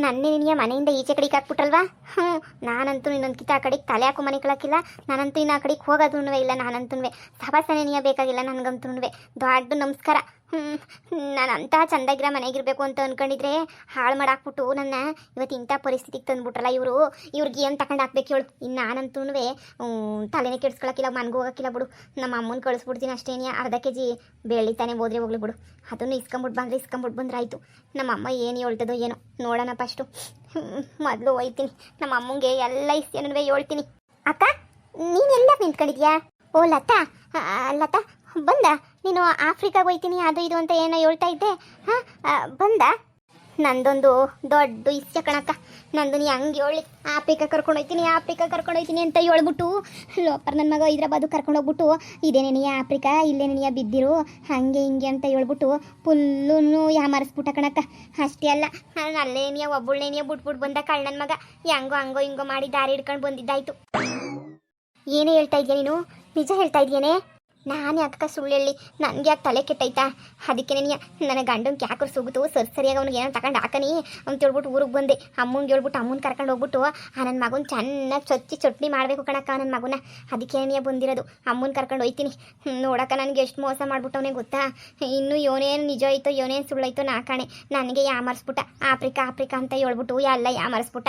ನನ್ನೇ ನಿನಗೆ ಮನೆಯಿಂದ ಈಚೆ ಕಡೆಗೆ ಹಾಕ್ಬಿಟ್ರಲ್ವಾ. ನಾನಂತೂ ಇನ್ನೊಂದು ಕಿತ್ತ ಆ ಕಡೆಗೆ ತಲೆ ಹಾಕೋ ಮನೆ ಕಳಕಿಲ್ಲ. ನಾನಂತೂ ಇನ್ನು ಆ ಕಡೆಗೆ ಹೋಗೋದೂ ಇಲ್ಲ. ನಾನಂತೂ ಸಭಾಸನೆ ನೀಯ ಬೇಕಾಗಿಲ್ಲ ನನಗಂತೂ ದೊಡ್ಡ ನಮಸ್ಕಾರ. ನಾನು ಅಂಥ ಚಂದಾಗಿರೋ ಮನೆಗಿರ್ಬೇಕು ಅಂತ ಅಂದ್ಕೊಂಡಿದ್ರೆ ಹಾಳು ಮಾಡಾಕ್ಬಿಟ್ಟು ನನ್ನ ಇವತ್ತು ಇಂಥ ಪರಿಸ್ಥಿತಿಗೆ ತಂದುಬಿಟ್ರಲ್ಲ ಇವ್ರಿಗೆ ಏನು ತಗೊಂಡು ಹಾಕ್ಬೇಕು ಹೇಳು. ಇನ್ನು ನಾನಂತೂ ತಲೆನೇ ಕೆಡ್ಸ್ಕೊಳಕ್ಕಿಲ್ಲ, ಮನ್ಗೆ ಹೋಗೋಕ್ಕಿಲ್ಲ ಬಿಡು. ನಮ್ಮ ಅಮ್ಮನ ಕಳಿಸ್ಬಿಡ್ತೀನಿ ಅಷ್ಟೇನೇ. ಅರ್ಧ ಕೆಜಿ ಬೆಳ್ಳಿ ತಾನೇ ಹೋದ್ರೆ ಹೋಗ್ಲಿ ಬಿಡು. ಅದನ್ನು ಇಸ್ಕೊಂಬಿಟ್ಟು ಬಂದ್ರೆ ಆಯಿತು. ನಮ್ಮ ಅಮ್ಮ ಏನು ಹೇಳ್ತದೋ ಏನೋ ನೋಡೋಣ ಫಸ್ಟು. ಮೊದಲು ಹೋಯ್ತೀನಿ ನಮ್ಮ ಅಮ್ಮಂಗೆ ಎಲ್ಲ ಇಷ್ಟೇನೂ ಹೇಳ್ತೀನಿ. ಅಕ್ಕ ನೀನೆಲ್ಲ ನಿಂತ್ಕೊಂಡಿದ್ಯಾ? ಓ ಲತಾ, ಲತಾ ಬಂದ ನೀನು ಆಫ್ರಿಕಾಗೆ ಹೋಯ್ತೀನಿ ಅದು ಇದು ಅಂತ ಏನೋ ಹೇಳ್ತಾ ಇದ್ದೆ. ಬಂದ? ನಂದೊಂದು ದೊಡ್ಡ ಇಸ್ಯ ಕಣಕ್ಕ. ನಂದು ನೀ ಹಂಗೆ ಹೇಳಿ ಆಫ್ರಿಕಾ ಕರ್ಕೊಂಡೋಯ್ತೀನಿ ಅಂತ ಹೇಳ್ಬಿಟ್ಟು ಲೋಪರ್ ನನ್ನ ಮಗ ಹೈದ್ರಾಬಾದು ಕರ್ಕೊಂಡೋಗ್ಬಿಟ್ಟು ಇದೇನೇನಿಯ ಆಫ್ರಿಕಾ ಇಲ್ಲೇನೇನಿಯ ಬಿದ್ದಿರು ಹಾಗೆ ಹಿಂಗೆ ಅಂತ ಹೇಳ್ಬಿಟ್ಟು ಫುಲ್ಲು ಯಾಮಾರಿಸ್ಬಿಟ್ಟ ಕಣಕ್ಕ. ಅಷ್ಟೇ ಅಲ್ಲ, ನಾನು ಅಲ್ಲೇನಿಯ ಒಬ್ಬಳೇನಿಯ ಬಿಟ್ಬಿಟ್ಟು ಬಂದ ಕಳ್ಳನ ಮಗ. ಹಂಗೋ ಹಿಂಗೋ ಮಾಡಿ ದಾರಿ ಹಿಡ್ಕೊಂಡು ಬಂದಿದ್ದಾಯ್ತು. ಏನೇ ಹೇಳ್ತಾ ಇದೆಯಾ ನೀನು? ನಿಜ ಹೇಳ್ತಾ ಇದೆಯೇನೆ? ನಾನು ಯಾಕೆ ಸುಳ್ಳು ಹೇಳಿ? ನನಗೆ ಯಾಕೆ ತಲೆ ಕೆಟ್ಟೈತಾ? ಅದಕ್ಕೆ ನನ್ನ ಗಂಡಂಗೆ ಯಾಕೆ ಸುಗುತ್ತು ಸರಿಯಾಗಿ ಅವ್ನಿಗೆ ಏನೋ ತಗೊಂಡು ಹಾಕನಿ ಅಂತ ಹೇಳ್ಬಿಟ್ಟು ಊರಿಗೆ ಬಂದೆ. ಅಮ್ಮಂಗೆ ಹೇಳ್ಬಿಟ್ಟು ಅಮ್ಮನ ಕರ್ಕೊಂಡು ಹೋಗ್ಬಿಟ್ಟು ನನ್ನ ಮಗನ ಚೆನ್ನಾಗಿ ಚಟ್ನಿ ಮಾಡಬೇಕು ಕಣಕ್ಕ ನನ್ನ ಮಗನ. ಅದಕ್ಕೆ ಬಂದಿರೋದು. ಅಮ್ಮನ ಕರ್ಕೊಂಡು ಹೋಯ್ತೀನಿ. ನೋಡಕ್ಕ ನನಗೆ ಎಷ್ಟು ಮೋಸ ಮಾಡ್ಬಿಟ್ಟವನೇ ಗೊತ್ತಾ? ಇನ್ನೂ ಯೋನೇನು ನಿಜ ಐತೋ ಯೋನೇನು ಸುಳ್ಳೈತೋ ನಾ ಕಾಣೆ. ನನಗೆ ಯಾಮರ್ಸ್ಬಿಟ್ಟ. ಆಫ್ರಿಕಾ ಅಂತ ಹೇಳ್ಬಿಟ್ಟು ಎಲ್ಲ ಯಾಮರ್ಸ್ಬಿಟ್ಟ.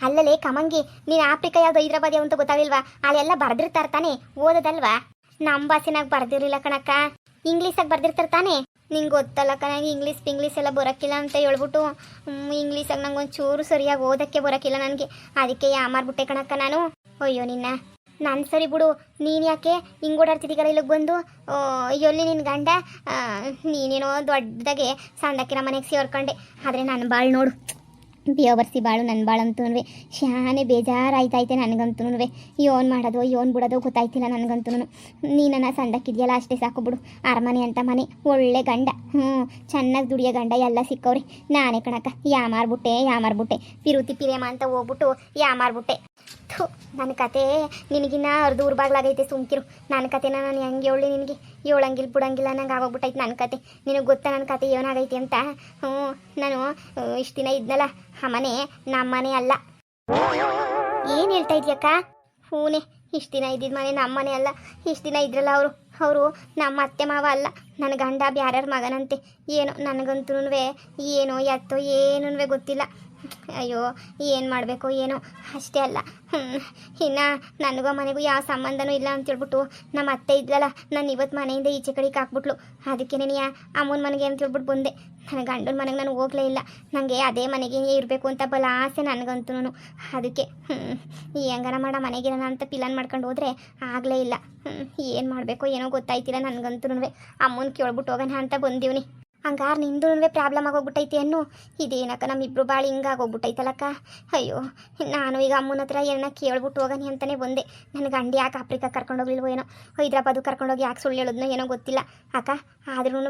ಅಲ್ಲಲೇ ಕಮಂಗಿ, ನೀನು ಆಫ್ರಿಕಾ ಯಾವುದು ಹೈದ್ರಾಬಾದ್ ಯಾವ ಅಂತ ಗೊತ್ತಾಗಲಿಲ್ವಾ? ಅಲ್ಲೆಲ್ಲ ಬರ್ದಿರ್ತಾರೆ ತಾನೆ, ಓದೋದಲ್ವಾ? ನಮ್ಮ ಭಾಷೆನಾಗ ಬರ್ದಿರಲಿಲ್ಲ ಕಣಕ್ಕ, ಇಂಗ್ಲೀಷಾಗಿ ಬರ್ದಿರ್ತಾರೆ ತಾನೆ. ನಿಂಗೆ ಗೊತ್ತಲ್ಲ ಕಣಂಗೆ ಇಂಗ್ಲೀಷ್ ಎಲ್ಲ ಬರೋಕ್ಕಿಲ್ಲ ಅಂತ ಹೇಳ್ಬಿಟ್ಟು ಇಂಗ್ಲೀಷಾಗಿ ನಂಗೆ ಒಂದು ಚೂರು ಸರಿಯಾಗಿ ಓದೋಕ್ಕೆ ಬರೋಕ್ಕಿಲ್ಲ ನನಗೆ. ಅದಕ್ಕೆ ಯಾಮಾರ್ಬಿಟ್ಟೆ ಕಣಕ್ಕ ನಾನು. ಅಯ್ಯೋ ನಾನು ಸರಿ ಬಿಡು. ನೀನು ಯಾಕೆ ಹಿಂಗೆ ಓಡಾಡ್ತಿದ್ದೀಗಲ್ಲ ಇಲ್ಲಿಗೆ ಬಂದು? ಎಲ್ಲಿ ನಿನ್ನ ಗಂಡ? ನೀನೇನೋ ದೊಡ್ಡದಾಗೆ ಸಂದಕ್ಕಿರ ಮನೆಗೆ ಸೇರ್ಕೊಂಡೆ. ಆದರೆ ನನ್ನ ಬಾಳು ನೋಡು, ಬೇವರ್ಸಿ ಬಾಳು ನನ್ನ ಬಾಳಂತೂ ಶಾನೆ ಬೇಜಾರಾಯ್ತೈತೆ ನನಗಂತೂ. ಯೋನ್ ಮಾಡೋದು ಯೋನ್ ಬಿಡೋದು ಗೊತ್ತಾಯ್ತಿಲ್ಲ ನನಗಂತೂ. ನೀನನ್ನ ಸಂದಕ್ಕಿದೆಯಲ್ಲ ಅಷ್ಟೇ ಸಾಕು ಬಿಡು. ಅರಮನೆ ಅಂತ ಮನೆ, ಒಳ್ಳೆ ಗಂಡ, ಚೆನ್ನಾಗಿ ದುಡಿಯೋ ಗಂಡ ಎಲ್ಲ ಸಿಕ್ಕವ್ರೆ. ನಾನೇ ಕಣಕ್ಕ ಯಾಮಾರ್ಬಿಟ್ಟೆ. ಪಿರುತಿ ಪಿರೇಮ ಅಂತ ಹೋಗ್ಬಿಟ್ಟು ಯಾಮಾರ್ಬಿಟ್ಟೆ. ನನ್ನ ಕತೆ ನಿನಗಿನ್ನ ಅರ್ಧ ಊರ್ಬಾಗ್ಲಾಗೈತೆ, ಸುಮ್ಕಿರು. ನನ್ನ ಕತೆನ ನಾನು ಹೆಂಗೆ ಹೇಳಿ ನಿನಗೆ? ಹೇಳಂಗಿಲ್ಲ ಬಿಡಂಗಿಲ್ಲ ನಂಗೆ ಆಗೋಗ್ಬಿಟ್ಟೈತೆ ನನ್ನ ಕತೆ. ನಿನಗೆ ಗೊತ್ತಾ ನನ್ನ ಕತೆ ಏನಾಗೈತಿ ಅಂತ? ನಾನು ಇಷ್ಟು ದಿನ ಇದ್ನಲ್ಲ ಆ ಮನೆ ನಮ್ಮ ಮನೆ ಅಲ್ಲ. ಏನು ಹೇಳ್ತಾ ಇದೆಯಕ್ಕ? ಹೂನೆ, ಇಷ್ಟು ದಿನ ಇದ್ದಿದ್ದು ಮನೆ ನಮ್ಮ ಮನೆ ಅಲ್ಲ. ಇಷ್ಟು ದಿನ ಇದ್ರಲ್ಲ ಅವರು ನಮ್ಮ ಅತ್ತೆ ಮಾವ ಅಲ್ಲ, ನನ್ನ ಗಂಡ ಬ್ಯಾರ್ಯಾರ ಮಗನಂತೆ. ಏನೋ ನನಗಂತೂ ಏನೋ ಎತ್ತೋ ಏನೂ ಗೊತ್ತಿಲ್ಲ. ಅಯ್ಯೋ ಏನು ಮಾಡಬೇಕು ಏನೋ. ಅಷ್ಟೇ ಅಲ್ಲ, ಇನ್ನು ನನಗೂ ಮನೆಗೂ ಯಾವ ಸಂಬಂಧನೂ ಇಲ್ಲ ಅಂತೇಳ್ಬಿಟ್ಟು ನಮ್ಮ ಅತ್ತೆ ಇದ್ಲಲ್ಲ, ನಾನು ಇವತ್ತು ಮನೆಯಿಂದ ಈಚೆ ಕಡೆಗೆ ಹಾಕ್ಬಿಟ್ಲು. ಅದಕ್ಕೆ ನೀನು ಅಮ್ಮನ ಮನೆಗೆ ಅಂತೇಳ್ಬಿಟ್ಟು ಬಂದೆ. ನನ್ನ ಗಂಡನ ಮನೆಗೆ ನಾನು ಹೋಗಲೇ ಇಲ್ಲ. ನನಗೆ ಅದೇ ಮನೆಗೆ ಇರಬೇಕು ಅಂತ ಬಲ ಆಸೆ ನನಗಂತೂ. ಅದಕ್ಕೆ ಹೆಂಗಾರ ಮಾಡ ಮನೆಗಿರೋಣ ಅಂತ ಪ್ಲಾನ್ ಮಾಡ್ಕೊಂಡು ಹೋದರೆ ಆಗಲೇ ಇಲ್ಲ. ಏನು ಮಾಡಬೇಕು ಏನೋ ಗೊತ್ತಾಯ್ತಿಲ್ಲ ನನಗಂತೂ. ಅಮ್ಮನ ಕೇಳ್ಬಿಟ್ಟು ಹೋಗೋಣ ಅಂತ ಬಂದೀವ್ನಿ. ಹಂಗಾರೆ ನಿಂದು ಪ್ರಾಬ್ಲಮ್ ಆಗೋಗ್ಬಿಟ್ಟೈತಿ ಅನ್ನು. ಇದೇನಕ್ಕ ನಮ್ಮಿಬ್ರು ಭಾಳ ಹಿಂಗಾಗೋಗ್ಬಿಟ್ಟೈತಲ್ಲಕ್ಕ. ಅಯ್ಯೋ, ನಾನು ಈಗ ಅಮ್ಮನ ಹತ್ರ ಏನನ್ನ ಕೇಳ್ಬಿಟ್ಟು ಹೋಗನಿ ಅಂತಲೇ ಬಂದೆ. ನನ್ನ ಗಂಡ ಯಾಕೆ ಆಫ್ರಿಕಾ ಕರ್ಕೊಂಡೋಗ್ಲಿಲ್ವೋ ಏನೋ, ಹೈದ್ರಾಬಾದು ಕರ್ಕೊಂಡೋಗಿ ಯಾಕೆ ಸುಳ್ಳು ಹೇಳೋದ್ನೋ ಏನೋ ಗೊತ್ತಿಲ್ಲ ಅಕ್ಕ. ಆದ್ರೂ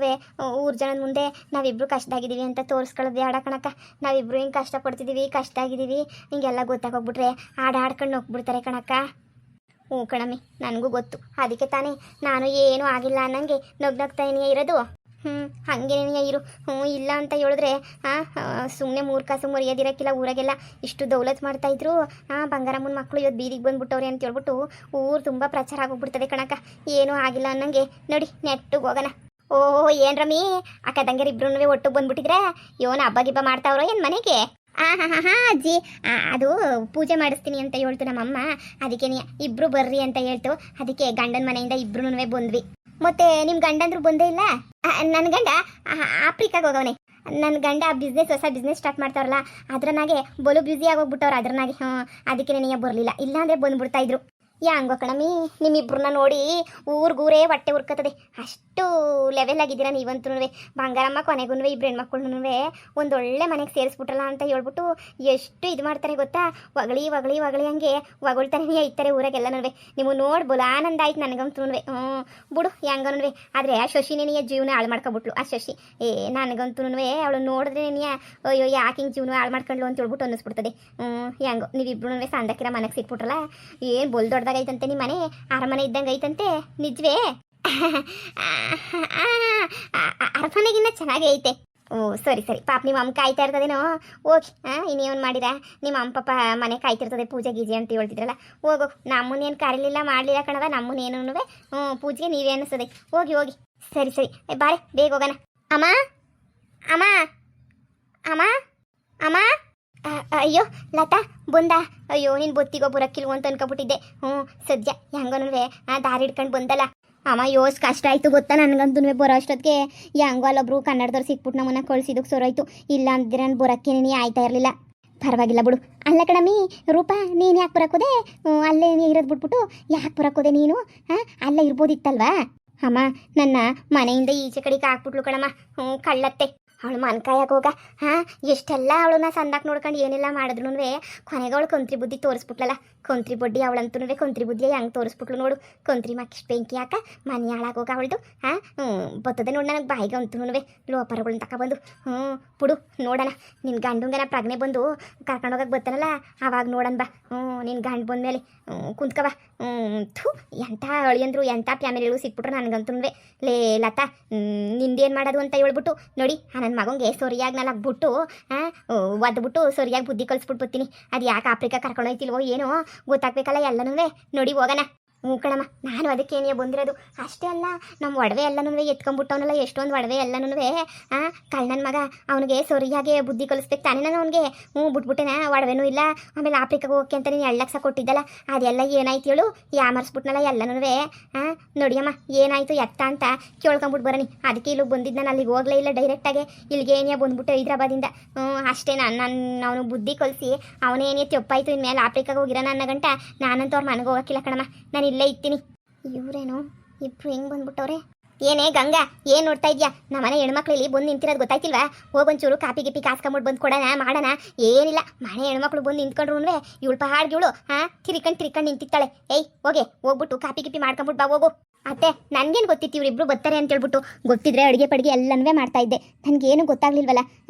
ಊರ ಜನದ ಮುಂದೆ ನಾವಿಬ್ರು ಕಷ್ಟದಾಗಿದ್ದೀವಿ ಅಂತ ತೋರಿಸ್ಕೊಳ್ಳೋದು ಬೇಡ ಕಣಕ್ಕ. ನಾವಿಬ್ರು ಹಿಂಗೆ ಕಷ್ಟಪಡ್ತಿದ್ದೀವಿ, ಕಷ್ಟ ಆಗಿದ್ದೀವಿ, ಹಿಂಗೆಲ್ಲ ಗೊತ್ತಾಗೋಗ್ಬಿಟ್ರೆ ಆಡ್ಕೊಂಡು ಹೋಗ್ಬಿಡ್ತಾರೆ ಕಣಕ್ಕ. ಹ್ಞೂ ಕಣಮ್ಮಿ, ನನಗೂ ಗೊತ್ತು. ಅದಕ್ಕೆ ತಾನೇ ನಾನು ಏನೂ ಆಗಿಲ್ಲ ಅನ್ನಂಗೆ ನಗ್ನಗ್ತಾನೇ ಇರೋದು. ಹಾಗೇನೇ ಇರು. ಇಲ್ಲ ಅಂತ ಹೇಳಿದ್ರೆ ಸುಮ್ಮನೆ ಮೂರು ಕಾಸು ಮರ್ಯಾದಿರೋಕ್ಕಿಲ್ಲ. ಊರಾಗೆಲ್ಲ ಇಷ್ಟು ದೌಲತ್ ಮಾಡ್ತಾಯಿದ್ರು. ಬಂಗಾರಮ್ಮನ ಮಕ್ಕಳು ಇವತ್ತು ಬೀದಿಗೆ ಬಂದುಬಿಟ್ಟವ್ರೆ ಅಂತ ಹೇಳ್ಬಿಟ್ಟು ಊರು ತುಂಬ ಪ್ರಚಾರ ಆಗೋಗ್ಬಿಡ್ತದೆ ಕಣಕ್ಕ. ಏನೂ ಆಗಿಲ್ಲ ಅನ್ನಂಗೆ ನೋಡಿ ನೆಟ್ಟಿಗೆ ಹೋಗೋಣ. ಓಹೋ, ಏನು ರಮ್ಮಿ ಅಕ್ಕ ತಂಗಿಯರು ಇಬ್ರು ಒಟ್ಟಿಗೆ ಬಂದುಬಿಟ್ಟಿದ್ರೆ ಯೋನ ಹಬ್ಬ ಗಿಬ್ಬ ಮಾಡ್ತಾವ್ರೋ ಏನು ಮನೆಗೆ? ಅಜ್ಜಿ, ಅದು ಪೂಜೆ ಮಾಡಿಸ್ತೀನಿ ಅಂತ ಹೇಳ್ತು ನಮ್ಮಮ್ಮ. ಅದಕ್ಕೆ ಇಬ್ಬರು ಬರ್ರಿ ಅಂತ ಹೇಳ್ತು. ಅದಕ್ಕೆ ಗಂಡನ ಮನೆಯಿಂದ ಇಬ್ರು ಬಂದ್ವಿ. ಮತ್ತೆ ನಿಮ್ಮ ಗಂಡಂದ್ರು ಬಂದೇ ಇಲ್ಲ? ನನ್ನ ಗಂಡ ಆಫ್ರಿಕಾಗೆ ಹೋಗವನೆ. ನನ್ನ ಗಂಡ ಹೊಸ ಬಿಸ್ನೆಸ್ ಸ್ಟಾರ್ಟ್ ಮಾಡ್ತಾರಲ್ಲ ಅದ್ರನಾಗೆ ಬಲು ಬ್ಯುಸಿ ಆಗೋಗ್ಬಿಟ್ಟವ್ರು ಅದ್ರನಾಗೆ. ಅದಕ್ಕೆ ನನಗೆ ಬರಲಿಲ್ಲ, ಇಲ್ಲಾಂದರೆ ಬಂದ್ಬಿಡ್ತಾ ಇದ್ರು. ಹಂಗೋ ಕಣಮಿ, ನಿಮ್ಮಿಬ್ರನ್ನ ನೋಡಿ ಊರ್ಗೂರೇ ಹೊಟ್ಟೆ ಉರ್ಕತ್ತದೆ. ಅಷ್ಟು ಲೆವೆಲ್ ಆಗಿದ್ದೀರಾ ನೀವಂತೂ. ಬಂಗಾರಮ್ಮ ಕೊನೆಗೂ ಇಬ್ರು ಹೆಣ್ಮಕ್ಳು ಒಂದೊಳ್ಳೆ ಮನೆಗೆ ಸೇರಿಸ್ಬಿಟ್ರಲ್ಲ ಅಂತ ಹೇಳ್ಬಿಟ್ಟು ಎಷ್ಟು ಇದು ಮಾಡ್ತಾರೆ ಗೊತ್ತಾ? ಹೊಗಳಿ ಹಂಗೆ ಹೊಗಳ್ತಾನೆ ಇರ್ತಾರೆ ಊರಾಗೆಲ್ಲನೂ. ನೀವು ನೋಡಿ ಆನಂದ ಆಯ್ತು ನನಗಂತೂ. ಬಿಡು ಹೆಂಗನೂ. ಆದರೆ ಆ ಶಶಿನೇ ಜೀವನ ಹಾಳು ಮಾಡ್ಕೊಬಿಟ್ಲು. ಆ ಶಶಿ ನನಗಂತೂ ಅವಳು ನೋಡಿದ್ರೆ ಅಯ್ಯೋ ಯಾಕೆ ಹಿಂಗೆ ಜೀವನ ಹಾಳು ಮಾಡ್ಕೊಂಡ್ಲು ಅಂತ ಹೇಳ್ಬಿಟ್ಟು ಅನ್ನಿಸ್ಬಿಡ್ತದೆ. ಹೆಂಗೋ ನೀವಿಬ್ರು ಸಂದಕ್ಕಿರ ಮನೆಗೆ ಸಿಕ್ಬಿಟ್ರಲ್ಲ. ಏನು ಬೊಲ್ ದೊಡ್ಡದಾಗೈತಂತೆ ನಿಮ್ಮ ಮನೆ, ಅರಮನೆ ಇದ್ದಂಗೆ ಐತಂತೆ. ನಿಜವೇ? ಅರಮನೆಗಿನ್ನ ಚೆನ್ನಾಗೇ ಐತೆ. ಓ ಸರಿ ಸರಿ ಪಾಪ ನಿಮ್ಮ ಅಮ್ಮ ಕಾಯ್ತಾ ಇರ್ತದೇನೋ. ಹೋಗಿ ಇನ್ನೇನು ಮಾಡಿರ ನಿಮ್ಮ ಅಮ್ಮ ಪಾಪ ಮನೆ ಕಾಯ್ತಿರ್ತದೆ ಪೂಜೆ ಗೀಜೆ ಅಂತ ಹೇಳ್ತಿದ್ರಲ್ಲ. ಹೋಗು, ನಮ್ಮನ್ನೇನು ಕರೀಲಿಲ್ಲ ಮಾಡಲಿಲ್ಲ ಕಣವ, ನಮ್ಮನ್ನೇನು ಪೂಜೆಗೆ ನೀವೇ ಅನ್ನಿಸ್ತದೆ. ಹೋಗಿ ಹೋಗಿ. ಸರಿ ಸರಿ ಬಾರೆ ಬೇಗ ಹೋಗೋಣ. ಅಮ್ಮ ಅಮ್ಮ ಅಮ್ಮ ಅಮ್ಮ ಅಯ್ಯೋ ಲತಾ ಬಂದ. ಅಯ್ಯೋ ನೀನು ಬೊತ್ತಿಗೋ ಬರೋಕ್ಕಿಲ್ವ ಅಂತ ಅನ್ಕೊಬಿಟ್ಟಿದ್ದೆ. ಸದ್ಯ ಹೆಂಗನೂ ದಾರಿ ಹಿಡ್ಕೊಂಡು ಬಂದಲ್ಲ. ಅಮ್ಮ ಯೋಸ್ ಕಷ್ಟ ಆಯಿತು ಗೊತ್ತಾ ನನಗಂತೂ ಬರೋ ಅಷ್ಟೊತ್ತಿಗೆ ಹೆಂಗೋ ಅಲ್ಲೊಬ್ರು ಕನ್ನಡದವ್ರು ಸಿಕ್ಬಿಟ್ಟು ನಮ್ಮನ್ನ ಕಳ್ಸಿದ್ದಕ್ಕೆ ಸೊರಾಯ್ತು. ಇಲ್ಲ ಅಂದಿದ್ರೆ ನಾನು ಬರೋಕ್ಕೇನೇ ಆಯ್ತಾ ಇರಲಿಲ್ಲ. ಪರವಾಗಿಲ್ಲ ಬಿಡು. ಅಲ್ಲ ಕಣಮ್ಮಿ ರೂಪಾ, ನೀನು ಯಾಕೆ ಬರೋಕೋದೆ? ಅಲ್ಲೇ ಇರೋದು ಬಿಟ್ಬಿಟ್ಟು ಯಾಕೆ ಬರೋಕೋದೆ ನೀನು? ಅಲ್ಲೇ ಇರ್ಬೋದಿತ್ತಲ್ವಾ? ಅಮ್ಮ ನನ್ನ ಮನೆಯಿಂದ ಈಚೆ ಕಡೆಗೆ ಹಾಕ್ಬಿಟ್ಲು ಕಣಮ್ಮ. ಕಳ್ಳತ್ತೆ ಅವಳು ಮನ್ಕಾಯಕ್ಕೆ ಹೋಗ. ಎಷ್ಟೆಲ್ಲ ಅವಳನ್ನ ಸಂದಾಕ್ ನೋಡ್ಕೊಂಡು ಏನೆಲ್ಲ ಮಾಡಿದ್ರು ಕೊನೆಗೆ ಅವಳು ಕೊಂತ್ರಿ ಬುದ್ಧಿ ತೋರಿಸ್ಬಿಟ್ಲಲ್ಲ. ಕೊಂತ್ರಿ ಬಡ್ಡಿ ಅವಳಂತೂ ಕೊಂತ್ರಿ ಬುದ್ಧಿ ಹೆಂಗೆ ತೋರಿಸ್ಬಿಟ್ಲು ನೋಡು. ಕೊಂತ್ರಿ ಮಕ್ಕಿಷ್ಟು ಬೆಂಕಿ ಹಾಕ ಮನೆ ಹಾಳಾಗೋಗ ಅವಳ್ದು. ಬರ್ತದೆ ನೋಡಿ ನನಗೆ ಬಾಯಿಗೆ ಅಂತೂ ಲೋಪರಗಳನ್ನ ತಗೊಬಂದು. ಬಿಡು ನೋಡೋಣ. ನಿನ್ನ ಗಂಡುಂಗನ ಪ್ರಜ್ಞೆ ಬಂದು ಕರ್ಕೊಂಡೋಗಕ್ಕೆ ಬರ್ತಾನಲ್ಲ ಆವಾಗ ನೋಡೋಣ ಬಾ. ನಿನ್ನ ಗಂಡು ಬಂದಮೇಲೆ ಕುಂತ್ಕವ. ಥೂ ಎಂಥ ಅಳಿಯಂದ್ರು ಎಂಥ ಫ್ಯಾಮಿಲಿಗಳು ಸಿಕ್ಬಿಟ್ರು ನನಗಂತೂ ಲೇ ಲತಾ, ನಿಂದೇನು ಮಾಡೋದು ಅಂತ ಹೇಳ್ಬಿಟ್ಟು ನೋಡಿ ನನ್ನ ಮಗಂಗೆ ಸೊರಿಯಾಗಿ ನಾನು ಹಾಕ್ಬಿಟ್ಟು ಒದ್ಬಿಟ್ಟು ಸೊರಿಯಾಗಿ ಬುದ್ಧಿ ಕಳಿಸ್ಬಿಟ್ಟು ಬರ್ತೀನಿ. ಅದು ಯಾಕೆ ಆಫ್ರಿಕಾ ಕರ್ಕೊಂಡೋಯ್ತಿಲ್ವೋ ಏನೋ ಗೊತ್ತಾಗ್ಬೇಕಲ್ಲ ಎಲ್ಲನೂ. ನೋಡಿ ಹೋಗೋಣ. ಕಣಮ್ಮ ನಾನು ಅದಕ್ಕೇನೇ ಬಂದಿರೋದು. ಅಷ್ಟೇ ಅಲ್ಲ ನಮ್ಮ ಒಡವೆ ಎಲ್ಲನೂ ಎತ್ಕೊಂಡ್ಬಿಟ್ಟವನಲ್ಲ, ಎಷ್ಟೊಂದು ಒಡವೆ ಎಲ್ಲನೂ ಕಳ್ಳನ ಮಗ. ಅವನಿಗೆ ಸರಿಯಾಗಿ ಬುದ್ಧಿ ಕಲಿಸ್ಬೇಕು ತಾನೇ ನಾನು ಅವನಿಗೆ. ಬಿಟ್ಬಿಟ್ಟೆನ ಒಡವೆನೂ ಇಲ್ಲ. ಆಮೇಲೆ ಆಫ್ರಿಕಾಗೆ ಹೋಗಕ್ಕೆ ಅಂತ ನೀನು 2 ಲಕ್ಷ ಕೊಟ್ಟಿದ್ದಲ್ಲ, ಅದೆಲ್ಲ ಏನಾಯ್ತು ಹೇಳು? ಯಾಮರ್ಸ್ಬಿಟ್ನಲ್ಲ ಎಲ್ಲನೂ. ನೋಡಿಯಮ್ಮ ಏನಾಯಿತು ಎತ್ತ ಅಂತ ಕೇಳ್ಕೊಂಬಿಟ್ಟು ಬರೋನಿ. ಅದಕ್ಕೆ ಇಲ್ಲಿಗೆ ಬಂದಿದ್ದು ನಾನು ಅಲ್ಲಿಗೆ ಹೋಗಲೇ ಇಲ್ಲ, ಡೈರೆಕ್ಟಾಗಿ ಇಲ್ಲಿಗೆ ಏನೇ ಬಂದ್ಬಿಟ್ಟು ಹೈದ್ರಾಬಾದಿಂದ. ಅಷ್ಟೇ ನಾನು ಅವನು ಬುದ್ಧಿ ಕಲಿಸಿ ಅವನೇನೇ ತಪ್ಪಾಯ್ತು. ಇನ್ಮೇಲೆ ಆಫ್ರಿಕಾಗೆ ಹೋಗಿರೋಣ ಅನ್ನೋ ಗಂಟ ನಾನಂತೂ ಅವ್ರ ಮನೆಗೆ ಹೋಗೋಕ್ಕಿಲ್ಲ ಕಣಮ್ಮ, ನಾನು ಇಲ್ಲೇ ಇರ್ತೀನಿ. ಇವರೇನು ಇಬ್ರು ಹೆಂಗೆ ಬಂದ್ಬಿಟ್ಟವ್ರೆ? ಏನೇ ಗಂಗಾ, ಏನು ನೋಡ್ತಾ ಇದೆಯಾ? ನಮ್ಮನೆ ಹೆಣ್ಮಕ್ಳು ಇಲ್ಲಿ ಬಂದು ನಿಂತಿರೋದು ಗೊತ್ತಾಯ್ತಿಲ್ವಾ? ಹೋಗೊಂಚೂರು ಕಾಪಿ ಗಿಪಿ ಕಾಸ್ಕೊಂಬಿಟ್ಟು ಬಂದು ಕೊಡೋಣ ಮಾಡೋಣ. ಏನಿಲ್ಲ, ಮನೆ ಹೆಣ್ಮಕ್ಳು ಬಂದು ನಿಂತ್ಕೊಂಡ್ರು ಇವಳು ಪಹಾಡ್ಗಿವಳು ತಿರ್ಕೊಂಡು ನಿಂತಿತ್ತಾಳೆ. ಹೋಗ್ಬಿಟ್ಟು ಕಾಪಿ ಗಿಪಿ ಮಾಡ್ಕೊಂಬಿಟ್ಟು ಬಾ ಹೋಗು. ಅತ್ತೆ ನನಗೇನು ಗೊತ್ತಿತ್ತು ಇವರಿಬ್ರು ಬರ್ತಾರೆ ಅಂತ ಹೇಳ್ಬಿಟ್ಟು. ಗೊತ್ತಿದ್ರೆ ಅಡುಗೆ ಪಡಿಗೆ ಎಲ್ಲನೂ ಮಾಡ್ತಾ ಇದ್ದೆ. ನನಗೇನು ಗೊತ್ತಾಗ್ಲಿಲ್ವಲ್ಲ,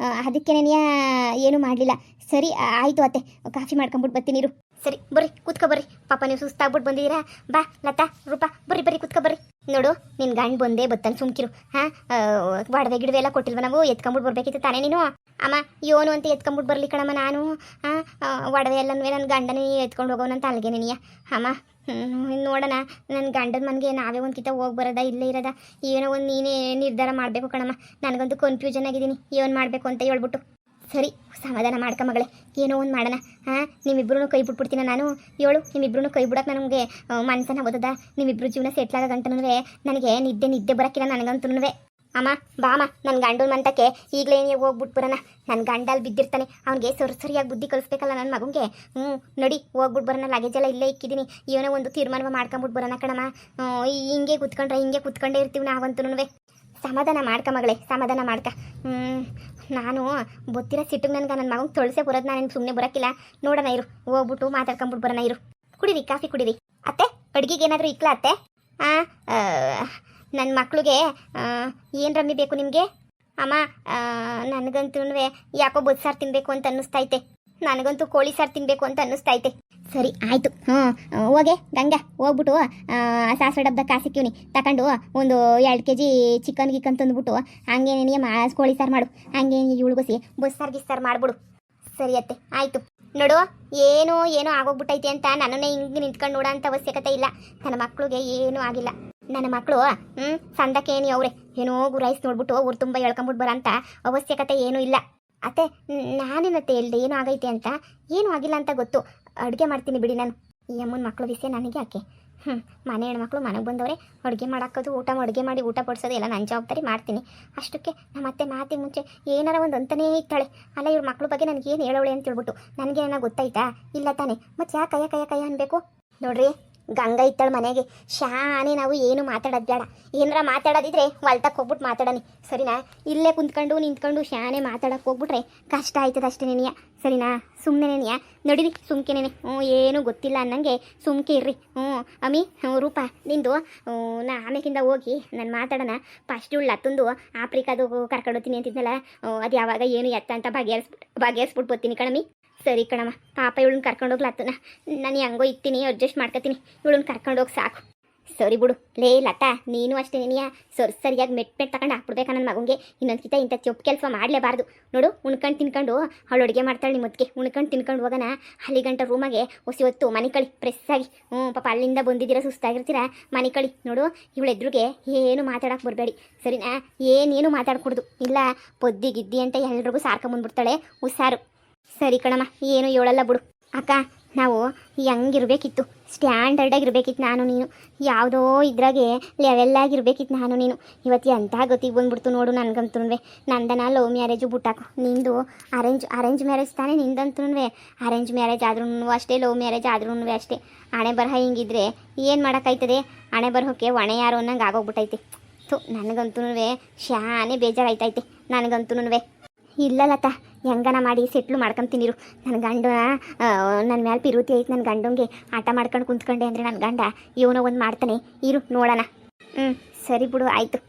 ಅದಕ್ಕೇನೇ ಏನು ಮಾಡಲಿಲ್ಲ. ಸರಿ ಆಯಿತು ಅತ್ತೆ, ಕಾಫಿ ಮಾಡ್ಕೊಂಬಿಟ್ಟು ಬರ್ತೀನಿ ಇರು. ಸರಿ ಬರ್ರಿ ಕೂತ್ಕೊ ಬರ್ರಿ. ಪಾಪ ನೀವು ಸುಸ್ತಾಗ್ಬಿಟ್ಟು ಬಂದಿದ್ದೀರಾ. ಬಾ ಲತಾ ರೂಪಾ ಬರ್ರಿ ಕೂತ್ಕೊ ಬರ್ರಿ. ನೋಡು ನಿನ್ನ ಗಂಡು ಬಂದೇ ಬತ್ತಾನೆ, ಸುಮ್ಕಿರು. ಒಡವೆ ಗಿಡವೆ ಎಲ್ಲ ಕೊಟ್ಟಿಲ್ವ ನಾವು? ಎತ್ಕೊಂಬಿಟ್ಟು ಬರ್ಬೇಕಿತ್ತು ತಾನೇ ನೀನು? ಅಮ್ಮ ಯೋನು ಅಂತ ಎತ್ಕೊಂಬಿಟ್ಟು ಬರಲಿ ಕಣಮ್ಮ ನಾನು. ಒಡವೆ ಎಲ್ಲನೂ ನನ್ನ ಗಂಡನೇ ಎತ್ಕೊಂಡು ಹೋಗೋನಂತ ಅಲ್ಲಿಗೆ ನೀನಿಯ. ಅಮ್ಮ ನೋಡೋಣ, ನನ್ನ ಗಂಡನ ಮನೆಗೆ ನಾವೇ ಒಂದು ಕಿತ್ತ ಹೋಗಿ ಬರೋದಾ ಇಲ್ಲೇ ಇರೋದಾ? ಏನೋ ಒಂದು ನೀನೇ ನಿರ್ಧಾರ ಮಾಡಬೇಕು ಕಣಮ್ಮ. ನನಗಂತೂ ಕನ್ಫ್ಯೂಷನ್ ಆಗಿದ್ದೀನಿ ಏನು ಮಾಡಬೇಕು ಅಂತ ಹೇಳ್ಬಿಟ್ಟು. ಸರಿ ಸಮಾಧಾನ ಮಾಡ್ಕ ಮಗಳೇ, ಏನೋ ಒಂದು ಮಾಡೋಣ. ನಿಮ್ಮಿಬ್ರು ಕೈ ಬಿಟ್ಬಿಡ್ತೀನಿ ನಾನು. ನಿಮ್ಮಿಬ್ರು ಕೈ ಬಿಡೋಕೆ ನನಗೆ ಮನಸ್ಸನ್ನ ಓದದ. ನಿಮ್ಮಿಬ್ರು ಜೀವನ ಸೆಟ್ಲಾಗ ಗಂಟನೂ ನನಗೆ ನಿದ್ದೆ ಬರೋಕ್ಕಿಲ್ಲ ನನಗಂತೂ. ಅಮ್ಮ ಬಾಮ ನನ್ನ ಗಂಡನ ಮಂತಕ್ಕೆ ಈಗಲೇ ಹೋಗ್ಬಿಟ್ಟು ಬರೋಣ. ನನ್ನ ಗಂಡಲ್ಲಿ ಬಿದ್ದಿರ್ತಾನೆ, ಅವನಿಗೆ ಸರಿಯಾಗಿ ಬುದ್ಧಿ ಕಲಿಸ್ಬೇಕಲ್ಲ ನನ್ನ ಮಗನಿಗೆ. ನೋಡಿ ಹೋಗ್ಬಿಟ್ಟು ಬರೋಣ. ಲಗೇಜೆಲ್ಲ ಇಲ್ಲೇ ಇಕ್ಕಿದ್ದೀನಿ. ಏನೋ ಒಂದು ತೀರ್ಮಾನ ಮಾಡ್ಕೊಂಬಿಟ್ಟು ಬರೋಣ ಕಣಮ್ಮ. ಹಿಂಗೆ ಕೂತ್ಕೊಂಡೇ ಇರ್ತೀವಿ ನಾವಂತೂ. ಸಮಾಧಾನ ಮಾಡ್ಕ ಮಗಳೇ, ಸಮಾಧಾನ ಮಾಡ್ಕ. ನಾನು ಗೊತ್ತಿರೋ ಸಿಟ್ಟಿಗೆ ನನಗೆ ನನ್ನ ಮಗಂಗೆ ತೊಳಸೆ ಬರೋದು. ನಾನು ಸುಮ್ಮನೆ ಬರೋಕ್ಕಿಲ್ಲ. ನೋಡೋಣ ಇರು, ಹೋಗ್ಬಿಟ್ಟು ಮಾತಾಡ್ಕೊಂಬಿಟ್ಟು ಬರೋಣ ಇರು. ಕುಡೀರಿ ಕಾಫಿ ಕುಡೀರಿ. ಅತ್ತೆ ಅಡುಗೆಗೆ ಏನಾದರೂ ಇಕ್ಲಾ ಅತ್ತೆ? ನನ್ನ ಮಕ್ಳಿಗೆ ಏನು ರಮ್ಮಿ ಬೇಕು ನಿಮಗೆ? ಅಮ್ಮ ನನಗಂತೂ ಯಾಕೋ ಬಸ್ಸಾರು ತಿನ್ನಬೇಕು ಅಂತ ಅನ್ನಿಸ್ತೈತೆ. ನನಗಂತೂ ಕೋಳಿ ಸಾರು ತಿನ್ನಬೇಕು ಅಂತ ಅನ್ನಿಸ್ತೈತೆ. ಸರಿ ಆಯಿತು. ಹೋಗೆ ಗಂಗಾ, ಹೋಗ್ಬಿಟ್ಟು ಸಾಸಿವೆ ಡಬ್ಬದ ಕಾಸಿಕ್ಕಿವ್ನಿ ತಗೊಂಡು ಒಂದು 2 kg ಚಿಕನ್ ತಂದುಬಿಟ್ಟು ಹಂಗೇನೇ ಕೋಳಿ ಸಾರು ಮಾಡು. ಹಂಗೇನೆ ಉಳ್ಗೋಸಿ ಬಸ್ಸಾರು ಗಿಸ್ಸಾರು ಮಾಡಿಬಿಡು. ಸರಿ ಅತ್ತೆ ಆಯಿತು. ನೋಡು ಏನೋ ಆಗೋಗ್ಬಿಟ್ಟೈತೆ ಅಂತ ನನ್ನನ್ನೇ ಹಿಂಗೆ ನಿಂತ್ಕೊಂಡು ನೋಡೋ ಅಂಥ ಅವಶ್ಯಕತೆ ಇಲ್ಲ. ನನ್ನ ಮಕ್ಳಿಗೆ ಏನೂ ಆಗಿಲ್ಲ. ನನ್ನ ಮಕ್ಕಳು ಸಂದಕ್ಕೇನಿ ಅವರೇ ಏನೋ ಗುರಾಯಿಸಿ ನೋಡ್ಬಿಟ್ಟು ಊರು ತುಂಬ ಹೇಳ್ಕೊಂಬಿಟ್ಟು ಬರೋ ಅಂಥ ಅವಶ್ಯಕತೆ ಏನೂ ಇಲ್ಲ. ಅತ್ತೆ ನಾನೇನತ್ತೆ ಹೇಳ್ದೆ ಏನೂ ಆಗೈತೆ ಅಂತ? ಏನೂ ಆಗಿಲ್ಲ ಅಂತ ಗೊತ್ತು. ಅಡುಗೆ ಮಾಡ್ತೀನಿ ಬಿಡಿ ನಾನು. ಈ ಅಮ್ಮನ ಮಕ್ಕಳು ವಿಷಯ ನನಗೆ ಯಾಕೆ? ಮನೆ ಹೆಣ್ಮಕ್ಳು ಮನೆಗೆ ಬಂದವರೆ ಅಡುಗೆ ಮಾಡೋಕ್ಕೋದು ಅಡುಗೆ ಮಾಡಿ ಊಟ ಪಡಿಸೋದು ಎಲ್ಲ ನನ್ನ ಜವಾಬ್ದಾರಿ ಮಾಡ್ತೀನಿ. ಅಷ್ಟಕ್ಕೆ ನಮ್ಮ ಅತ್ತೆ ಮಾತಿಗೆ ಮುಂಚೆ ಏನಾರ ಒಂದು ಅಂತನೇ ಇರ್ತಾಳೆ. ಅಲ್ಲ ಇವ್ರ ಮಕ್ಳ ಬಗ್ಗೆ ನನಗೇನು ಹೇಳೋಳೆ ಅಂತ ಹೇಳ್ಬಿಟ್ಟು ನನಗೇನ ಗೊತ್ತಾಯ್ತಾ? ಇಲ್ಲ ತಾನೆ, ಮತ್ತು ಯಾಕೆ ಕಯ್ಯ ಅನ್ಬೇಕು? ನೋಡ್ರಿ ಗಂಗಾ ಇತ್ತಾಳೆ ಮನೆಗೆ, ಶಾನೆ ನಾವು ಏನು ಮಾತಾಡೋದು ಬೇಡ. ಏನಾರ ಮಾತಾಡೋದಿದ್ರೆ ಹೊಲ್ತಕ್ಕೆ ಹೋಗ್ಬಿಟ್ಟು ಮಾತಾಡೋನಿ ಸರಿನಾ? ಇಲ್ಲೇ ನಿಂತ್ಕೊಂಡು ಶಾನೆ ಮಾತಾಡೋಕೆ ಹೋಗ್ಬಿಟ್ರೆ ಕಷ್ಟ ಆಯ್ತದ ಅಷ್ಟೇ ನೆನೆಯ. ಸರಿನಾ? ಸುಮ್ಮನೆ ನೆನೆಯ ನೋಡಿರಿ, ಸುಮ್ಕೆನೇನೆ. ಏನೂ ಗೊತ್ತಿಲ್ಲ ಅನ್ನಂಗೆ ಸುಮ್ಕೆ ಇರ್ರಿ. ಅಮ್ಮಿ ರೂಪಾ ನಿಂದು ಆಮೇಕಿಂದ ಹೋಗಿ ನಾನು ಮಾತಾಡೋಣ. ಫಸ್ಟ್ ಇವಳು ಹತ್ತೊಂದು ಆಫ್ರಿಕಾದು ಕರ್ಕೊಂಡೋಗ್ತೀನಿ ಅಂತಿದ್ನಲ್ಲ, ಅದು ಯಾವಾಗ ಏನು ಎತ್ತ ಅಂತ ಬಗೆಹರಿಸ್ಬಿಟ್ಟು ಬರ್ತೀನಿ ಕಣಮ್ಮಿ. ಸರಿ ಕಣಮ್ಮ, ಪಾಪ ಇವಳನ್ನ ಕರ್ಕೊಂಡೋಗ್ಲತ್ತನ ನಾನು ಹೆಂಗೋ ಇರ್ತೀನಿ, ಅಡ್ಜಸ್ಟ್ ಮಾಡ್ಕೊತೀನಿ. ಇವಳನ್ನ ಕರ್ಕೊಂಡೋಗಿ ಸಾಕು. ಸರಿ ಬಿಡು ಲೇ ಲತಾ, ನೀನು ಅಷ್ಟೇ ನೀನಿಯ ಸರಿಯಾಗಿ ಮೆಟ್ ತಗೊಂಡು ಹಾಕ್ಬಿಡ್ಬೇಕಾ ನನ್ನ ಮಗಂಗೆ. ಇನ್ನೊಂದ್ಕಿತ ಇಂಥ ಚೊಪ್ಪು ಕೆಲಸ ಮಾಡಲೇಬಾರ್ದು. ನೋಡು, ಉಣ್ಕೊಂಡು ತಿನ್ಕೊಂಡು ಅವಳು ಅಡುಗೆ ಮಾಡ್ತಾಳೆ ನಿಮ್ಮ ಮುದ್ಕೆ. ಉಣ್ಕೊಂಡು ತಿನ್ಕೊಂಡು ಹೋಗೋಣ ಅಲ್ಲಿ ಗಂಟ ರೂಮಾಗೆ ಹೊಸಿ ಹೊತ್ತು ಮನೆ ಕಳಿ ಪ್ರೆಸ್ಸಾಗಿ. ಪಾಪ ಅಲ್ಲಿಂದ ಬಂದಿದ್ದೀರಾ, ಸುಸ್ತಾಗಿರ್ತೀರಾ, ಮನೆ ಕಳಿ. ನೋಡು, ಇವಳು ಎದುರಿಗೆ ಏನು ಮಾತಾಡಕ್ಕೆ ಬರಬೇಡಿ, ಸರಿನಾ? ಏನೇನು ಮಾತಾಡ್ಕೊಡ್ದು, ಇಲ್ಲ ಪೊದ್ದಿಗಿದ್ದಿ ಅಂತ ಎಲ್ರಿಗೂ ಸಾರ್ಕೊಂಬಂದ್ಬಿಡ್ತಾಳೆ. ಹುಷಾರು. ಸರಿ ಕಣಮ್ಮ, ಏನು ಹೇಳಲ್ಲ ಬಿಡು. ಅಕ್ಕ, ನಾವು ಹೆಂಗಿರ್ಬೇಕಿತ್ತು, ಸ್ಟ್ಯಾಂಡರ್ಡಾಗಿರ್ಬೇಕಿತ್ತು ನಾನು ನೀನು. ಯಾವುದೋ ಇದ್ರಾಗೆ ಲೆವೆಲ್ಲಾಗಿರ್ಬೇಕಿತ್ತು ನಾನು ನೀನು. ಇವತ್ತು ಎಂಥ ಗತಿಗೆ ಬಂದ್ಬಿಡ್ತು ನೋಡು ನನಗಂತೂ. ನಂದನ ಲವ್ ಮ್ಯಾರೇಜು ಬಿಟ್ಟಾಕು, ನಿಂದು ಅರೇಂಜ್ ಮ್ಯಾರೇಜ್ ತಾನೇ ನಿಂದಂತೂ. ಅರೇಂಜ್ ಮ್ಯಾರೇಜ್ ಆದ್ರೂ ಅಷ್ಟೇ, ಲವ್ ಮ್ಯಾರೇಜ್ ಆದ್ರೂ ಅಷ್ಟೇ. ಹಣೆ ಬರಹ ಹಿಂಗಿದ್ರೆ ಏನು ಮಾಡೋಕ್ಕಾಯ್ತದೆ? ಹಣೆ ಬರಹಕ್ಕೆ ಹೊಣೆ ಯಾರು ಅನ್ನಂಗೆ ಆಗೋಗ್ಬಿಟ್ಟೈತೆ. ನನಗಂತೂ ಶಾನೆ ಬೇಜಾರಾಯ್ತೈತೆ ನನಗಂತೂ. ಇಲ್ಲ ಲತಾ, ಹೆಂಗನ ಮಾಡಿ ಸೆಟ್ಲು ಮಾಡ್ಕೊಂತೀನಿರು. ನನ್ನ ಗಂಡ ನನ್ನ ಮೇಲೆ ಪಿರುತಿ ಐತೆ. ನನ್ನ ಗಂಡಂಗೆ ಆಟ ಮಾಡ್ಕೊಂಡು ಕುಂತ್ಕೊಂಡೆ ಅಂದರೆ ನನ್ನ ಗಂಡ ಇವನೋ ಒಂದು ಮಾಡ್ತಾನೆ. ಇರು ನೋಡೋಣ. ಸರಿ ಬಿಡು, ಆಯಿತು.